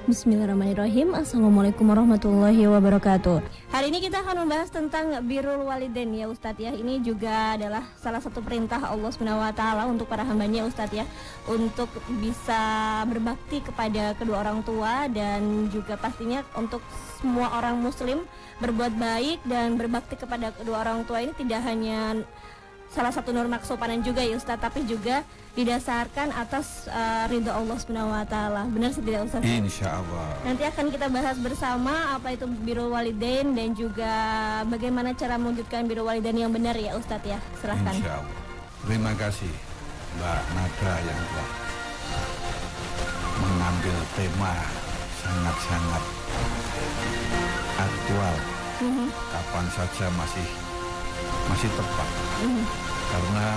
Bismillahirrahmanirrahim. Assalamualaikum warahmatullahi wabarakatuh. Hari ini kita akan membahas tentang birrul walidain ya Ustadz ya. Ini juga adalah salah satu perintah Allah SWT untuk para hambanya Ustadz ya, untuk bisa berbakti kepada kedua orang tua, dan juga pastinya untuk semua orang muslim berbuat baik dan berbakti kepada kedua orang tua ini tidak hanya salah satu norma kesopanan juga ya Ustadz, tapi juga didasarkan atas ridho Allah SWT. Benar sih tidak Ustadz? Insya Allah. Nanti akan kita bahas bersama apa itu birrul walidain dan juga bagaimana cara mewujudkan birrul walidain yang benar ya Ustadz ya. Silahkan. Insya Allah. Terima kasih Mbak Nada yang telah mengambil tema sangat-sangat aktual. Kapan saja masih tepat. Karena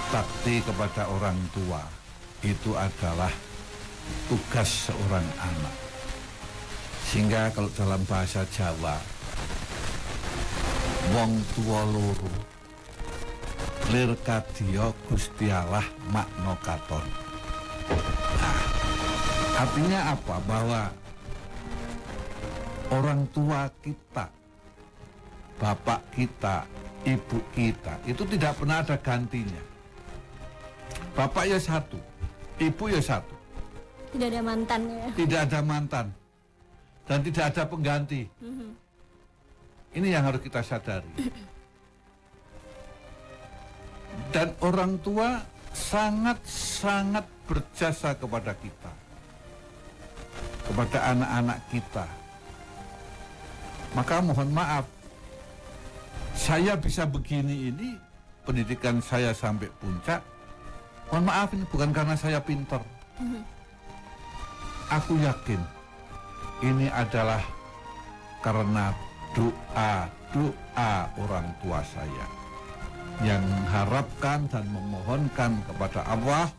bakti kepada orang tua itu adalah tugas seorang anak. Sehingga kalau dalam bahasa Jawa, wong tua loro lir kadya Gusti Allah makna katon. Nah, artinya apa? Bahwa orang tua kita, bapak kita, ibu kita itu tidak pernah ada gantinya. Bapak ya satu, ibu ya satu. Tidak ada mantan ya. Tidak ada mantan dan tidak ada pengganti. Ini yang harus kita sadari. Dan orang tua sangat-sangat berjasa kepada kita, kepada anak-anak kita. Maka mohon maaf, saya bisa begini ini, pendidikan saya sampai puncak. Mohon maaf, ini bukan karena saya pintar. Aku yakin ini adalah karena doa orang tua saya yang mengharapkan dan memohonkan kepada Allah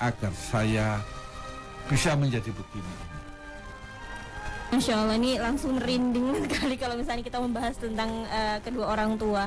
agar saya bisa menjadi begini. Masya Allah, ini langsung merinding sekali kalau misalnya kita membahas tentang kedua orang tua.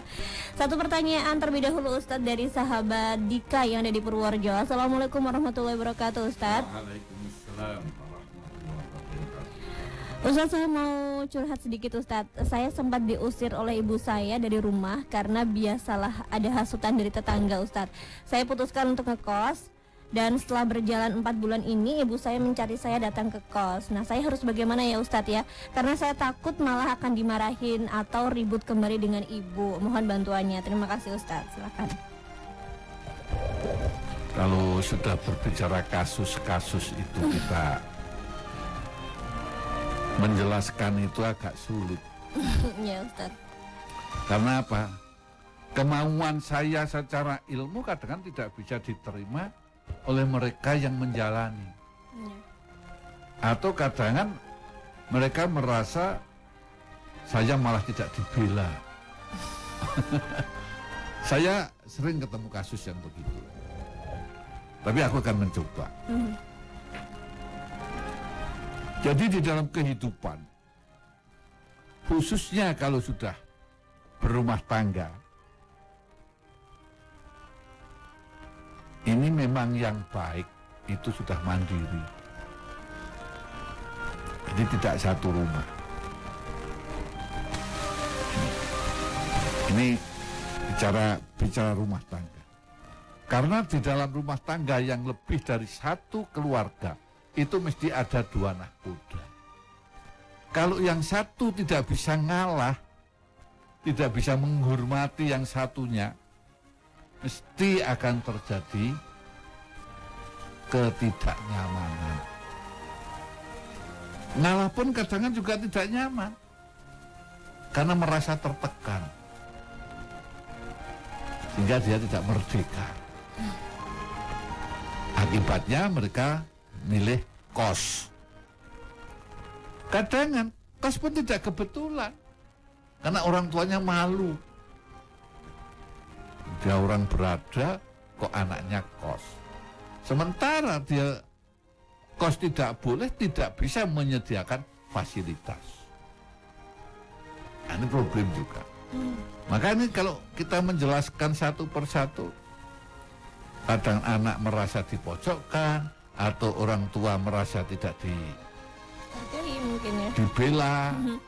Satu pertanyaan terlebih dahulu Ustadz dari sahabat Dika yang ada di Purworejo. Assalamualaikum warahmatullahi wabarakatuh Ustadz. Waalaikumsalam warahmatullahi wabarakatuh. Ustadz, saya mau curhat sedikit Ustadz. Saya sempat diusir oleh ibu saya dari rumah karena biasalah ada hasutan dari tetangga Ustadz. Saya putuskan untuk ngekos. Dan setelah berjalan 4 bulan ini, ibu saya mencari saya datang ke kos. Nah, saya harus bagaimana ya Ustadz ya? Karena saya takut malah akan dimarahin atau ribut kembali dengan ibu. Mohon bantuannya. Terima kasih Ustadz. Silakan. Kalau sudah berbicara kasus-kasus itu, kita menjelaskan itu agak sulit. Ya Ustadz. Karena apa? Kemauan saya secara ilmu kadang-kadang tidak bisa diterima oleh mereka yang menjalani. Atau kadang-kadang mereka merasa saya malah tidak dibela. Saya sering ketemu kasus yang begitu. Tapi aku akan mencoba. Jadi di dalam kehidupan, khususnya kalau sudah berumah tangga, ini memang yang baik itu sudah mandiri. Jadi tidak satu rumah. Ini bicara rumah tangga. Karena di dalam rumah tangga yang lebih dari satu keluarga, itu mesti ada 2 nahkoda. Kalau yang satu tidak bisa ngalah, tidak bisa menghormati yang satunya, mesti akan terjadi ketidaknyamanan. Ngalah pun kadang-kadang juga tidak nyaman karena merasa tertekan, sehingga dia tidak merdeka. Akibatnya mereka milih kos. Kadang-kadang kos pun tidak kebetulan karena orang tuanya malu. Dia orang berada, kok anaknya kos. Sementara dia kos tidak boleh, tidak bisa menyediakan fasilitas. Nah, ini problem juga. Maka ini kalau kita menjelaskan satu persatu, kadang anak merasa dipojokkan, atau orang tua merasa tidak mungkin ya. dibela. Nah,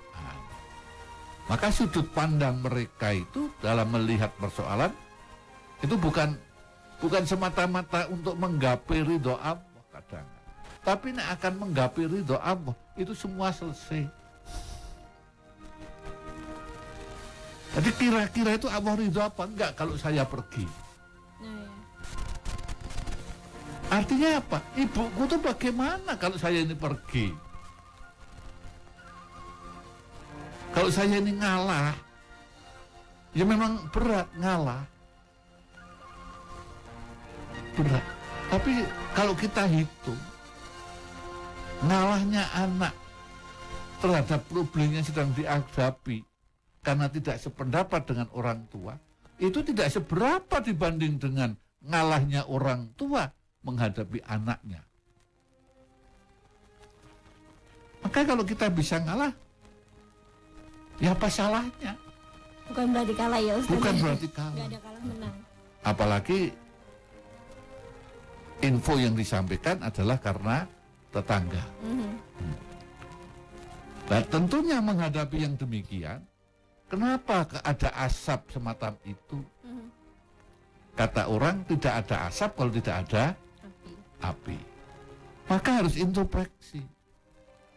maka sudut pandang mereka itu dalam melihat persoalan itu bukan semata-mata untuk menggapai ridho Allah kadang, tapi ini akan menggapai ridho Allah itu semua selesai. Jadi kira-kira itu Allah ridho apa enggak kalau saya pergi? Nah, ya. Artinya apa? Ibuku tuh bagaimana kalau saya ini pergi? Kalau saya ini ngalah, ya memang berat ngalah. Berat. Tapi kalau kita hitung, ngalahnya anak terhadap problem yang sedang dihadapi karena tidak sependapat dengan orang tua, itu tidak seberapa dibanding dengan ngalahnya orang tua menghadapi anaknya. Maka kalau kita bisa ngalah, ya apa salahnya? Bukan berarti kalah ya Ustaz. Bukan berarti kalah. Nggak ada kalah menang. Apalagi info yang disampaikan adalah karena tetangga. Nah, tentunya menghadapi yang demikian, kenapa ada asap semacam itu? Kata orang tidak ada asap kalau tidak ada api. Maka harus introspeksi.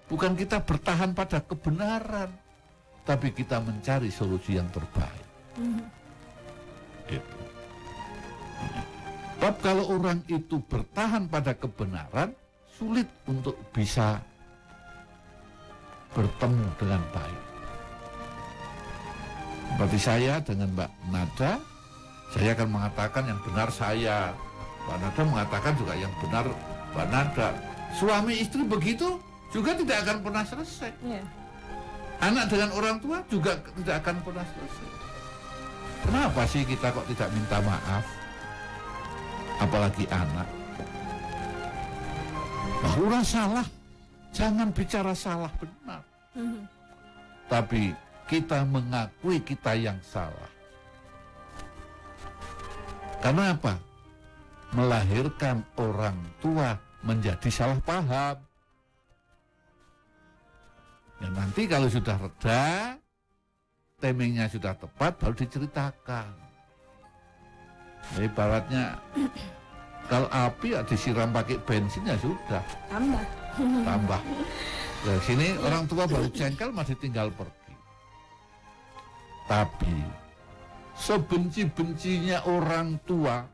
Bukan kita bertahan pada kebenaran, tapi kita mencari solusi yang terbaik. Itu. Sebab kalau orang itu bertahan pada kebenaran, sulit untuk bisa bertemu dengan baik. Seperti saya dengan Mbak Nada, saya akan mengatakan yang benar saya. Mbak Nada mengatakan juga yang benar Mbak Nada. Suami istri begitu juga tidak akan pernah selesai. Yeah. Anak dengan orang tua juga tidak akan pernah selesai. Kenapa sih kita kok tidak minta maaf? Apalagi anak. Bahwa salah, jangan bicara salah benar. Tapi kita mengakui kita yang salah. Karena apa? Melahirkan orang tua menjadi salah paham. Dan nanti kalau sudah reda, timingnya sudah tepat, baru diceritakan. Jadi ibaratnya kalau api ya disiram pakai bensin ya sudah. Tambah. Nah, sini orang tua baru jengkel masih tinggal pergi. Tapi sebenci-bencinya orang tua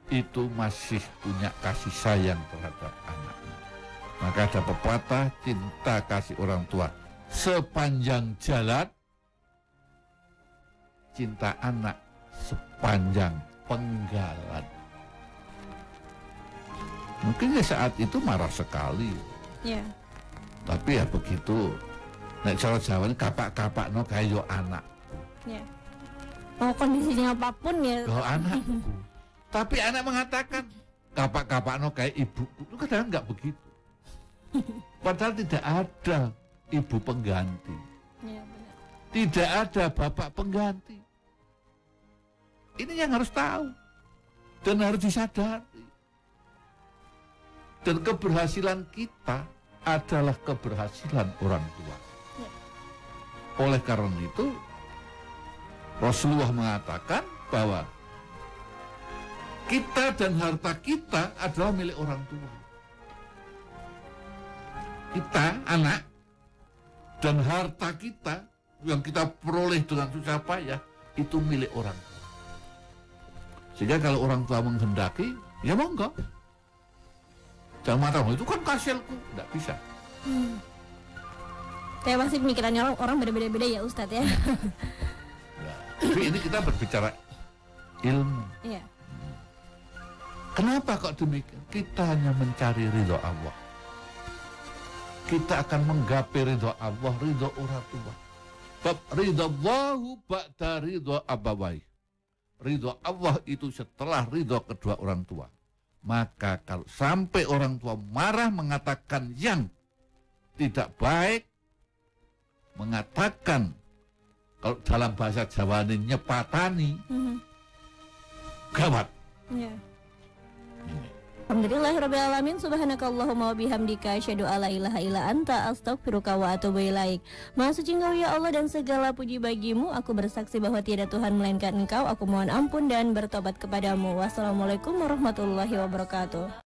itu masih punya kasih sayang terhadap anaknya. Maka ada pepatah, cinta kasih orang tua sepanjang jalan, cinta anak sepanjang penggalan. Mungkin ya saat itu marah sekali. Yeah. Tapi ya begitu. Nek cara Jawa ini kapak-kapak no kayak anak. Yeah. Oh, kondisinya apapun ya. Oh, anakku. Tapi anak mengatakan kapak-kapak no kayak ibuku. Itu kadang nggak begitu. Padahal tidak ada ibu pengganti. Yeah, benar. Tidak ada bapak pengganti. Ini yang harus tahu dan harus disadari. Dan keberhasilan kita adalah keberhasilan orang tua. Ya. Oleh karena itu, Rasulullah mengatakan bahwa kita dan harta kita adalah milik orang tua. Kita, anak, dan harta kita yang kita peroleh dengan susah payah, itu milik orang tua. Sehingga kalau orang tua menghendaki, ya monggo. Jangan mengatakan, itu kan hasilku. Tidak bisa. Saya pasti pemikirannya orang beda-beda ya Ustadz ya. Nah, tapi ini kita berbicara ilmu. Iya. Kenapa kok demikian? Kita hanya mencari ridho Allah. Kita akan menggapai ridho Allah, ridho orang tua. Bab ridho Allahu ba'da ridho abawai. Ridho Allah itu setelah ridho kedua orang tua. Maka kalau sampai orang tua marah mengatakan yang tidak baik, mengatakan kalau dalam bahasa Jawa ini nyepatani, gawat. Iya. Alhamdulillahirrabbilalamin. Subhanakallahumma wa bihamdika asyhadu alla ilaha illa anta astaghfiruka wa atubu ilaik. Maha suci Engkau ya Allah dan segala puji bagimu. Aku bersaksi bahwa tiada Tuhan melainkan Engkau. Aku mohon ampun dan bertobat kepadamu. Wassalamualaikum warahmatullahi wabarakatuh.